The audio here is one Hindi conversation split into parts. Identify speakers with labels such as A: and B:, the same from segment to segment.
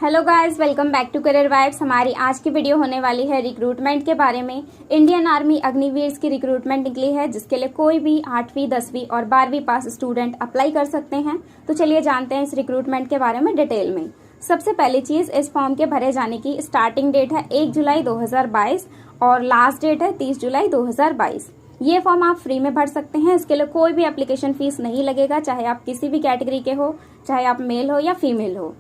A: Hello guys, welcome back to career vibes. हमारी आज की वीडियो होने वाली है रिक्रूटमेंट के बारे में। इंडियन आर्मी अग्निवीर की रिक्रूटमेंट निकली है, जिसके लिए कोई भी 8वीं 10वीं और 12वीं पास स्टूडेंट अप्लाई कर सकते हैं। तो चलिए जानते हैं इस रिक्रूटमेंट के बारे में डिटेल में। सबसे पहली चीज, इस फॉर्म के भरे जाने की स्टार्टिंग डेट है 1 जुलाई 2022 और लास्ट डेट है 30 जुलाई 2022। ये फॉर्म आप फ्री में भर सकते हैं। इसके लिए कोई भी एप्लीकेशन फीस नहीं लगेगा, चाहे आप किसी भी कैटेगरी के हो, चाहे आप मेल हो या फीमेल हो।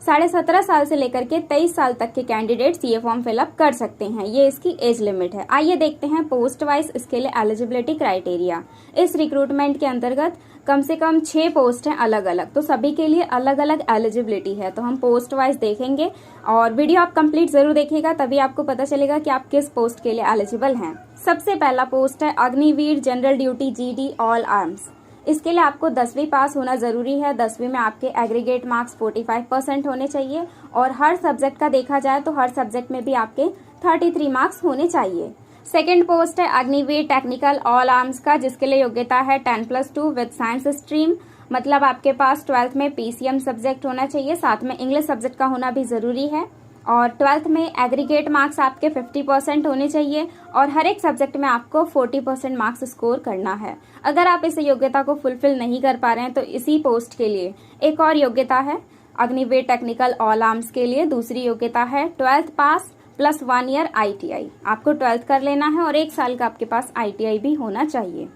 A: 17.5 साल से लेकर के 23 साल तक के कैंडिडेट्स ये फॉर्म फिलअप कर सकते हैं। ये इसकी एज लिमिट है। आइए देखते हैं पोस्ट वाइज इसके लिए एलिजिबिलिटी क्राइटेरिया। इस रिक्रूटमेंट के अंतर्गत कम से कम 6 पोस्ट हैं अलग अलग, तो सभी के लिए अलग अलग एलिजिबिलिटी है। तो हम पोस्ट वाइज देखेंगे और वीडियो आप कंप्लीट जरूर देखिएगा, तभी आपको पता चलेगा कि आप किस पोस्ट के लिए एलिजिबल हैं। सबसे पहला पोस्ट है Agniveer general duty GD all arms. इसके लिए आपको 10वीं पास होना जरूरी है। 10वीं में आपके एग्रीगेट मार्क्स 45% होने चाहिए और हर सब्जेक्ट का देखा जाए तो हर सब्जेक्ट में भी आपके 33 मार्क्स होने चाहिए। सेकेंड पोस्ट है अग्निवीर टेक्निकल ऑल आर्म्स का, जिसके लिए योग्यता है 10+2 विद साइंस स्ट्रीम। मतलब आपके पास 12th में पीसीएम सब्जेक्ट होना चाहिए, साथ में इंग्लिश सब्जेक्ट का होना भी जरूरी है। और 12th में एग्रीगेट मार्क्स आपके 50% होने चाहिए और हर एक सब्जेक्ट में आपको 40% मार्क्स स्कोर करना है। अगर आप इस योग्यता को फुलफिल नहीं कर पा रहे हैं तो इसी पोस्ट के लिए एक और योग्यता है अग्निवीर टेक्निकल ऑल आर्म्स के लिए। दूसरी योग्यता है 12th पास प्लस 1 ईयर ITI। आपको 12th कर लेना है और 1 साल का आपके पास ITI भी होना चाहिए।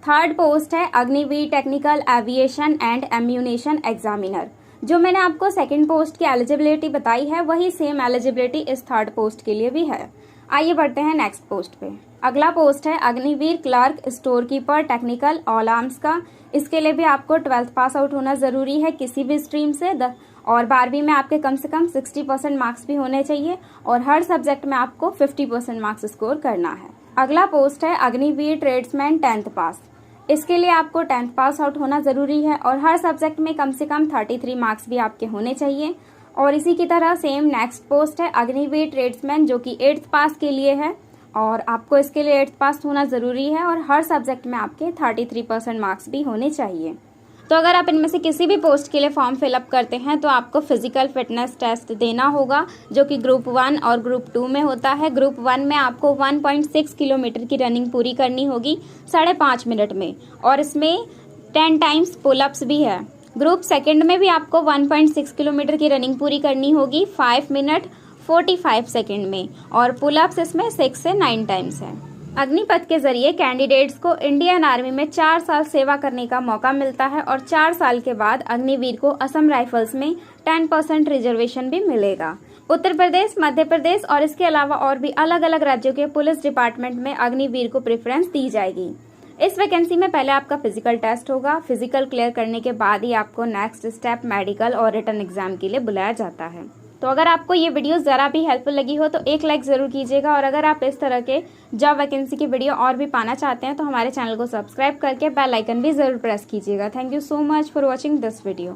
A: थर्ड पोस्ट है Agniveer technical aviation and ammunition examiner. जो मैंने आपको सेकंड पोस्ट की एलिजिबिलिटी बताई है, वही सेम एलिजिबिलिटी इस थर्ड पोस्ट के लिए भी है। आइए बढ़ते हैं नेक्स्ट पोस्ट पे। अगला पोस्ट है Agniveer clerk store keeper technical all arms का। इसके लिए भी आपको 12th पास आउट होना जरूरी है किसी भी स्ट्रीम से और 12वीं में आपके कम से कम 60% मार्क्स भी होने चाहिए और हर सब्जेक्ट में आपको 50% मार्क्स स्कोर करना है। अगला पोस्ट है अग्निवीर ट्रेड्समैन 10th पास। इसके लिए आपको 10th पास आउट होना जरूरी है और हर सब्जेक्ट में कम से कम 33 मार्क्स भी आपके होने चाहिए। और इसी की तरह सेम नेक्स्ट पोस्ट है अग्निवीर ट्रेड्समैन, जो कि 8th पास के लिए है और आपको इसके लिए 8th पास होना जरूरी है और हर सब्जेक्ट में आपके 33% मार्क्स भी होने चाहिए। तो अगर आप इनमें से किसी भी पोस्ट के लिए फॉर्म फिलअप करते हैं तो आपको फिजिकल फिटनेस टेस्ट देना होगा, जो कि ग्रुप 1 और ग्रुप 2 में होता है। ग्रुप 1 में आपको 1.6 किलोमीटर की रनिंग पूरी करनी होगी 5.5 मिनट में और इसमें 10 टाइम्स पुलअप्स भी है। ग्रुप सेकंड में भी आपको 1.6 किलोमीटर की रनिंग पूरी करनी होगी 5 मिनट 45 सेकंड में और पुलअप्स इसमें 6 से 9 टाइम्स है। अग्निपथ के जरिए कैंडिडेट्स को इंडियन आर्मी में 4 साल सेवा करने का मौका मिलता है और 4 साल के बाद अग्निवीर को असम राइफल्स में 10% रिजर्वेशन भी मिलेगा। उत्तर प्रदेश, मध्य प्रदेश और इसके अलावा और भी अलग अलग राज्यों के पुलिस डिपार्टमेंट में अग्निवीर को प्रेफरेंस दी जाएगी। इस वैकेंसी में पहले आपका फिजिकल टेस्ट होगा। फिजिकल क्लियर करने के बाद ही आपको नेक्स्ट स्टेप मेडिकल और रिटन एग्जाम के लिए बुलाया जाता है। तो अगर आपको ये वीडियो जरा भी हेल्पफुल लगी हो तो एक लाइक जरूर कीजिएगा और अगर आप इस तरह के जॉब वैकेंसी की वीडियो और भी पाना चाहते हैं तो हमारे चैनल को सब्सक्राइब करके बेल आइकन भी जरूर प्रेस कीजिएगा। Thank you so much for watching this video.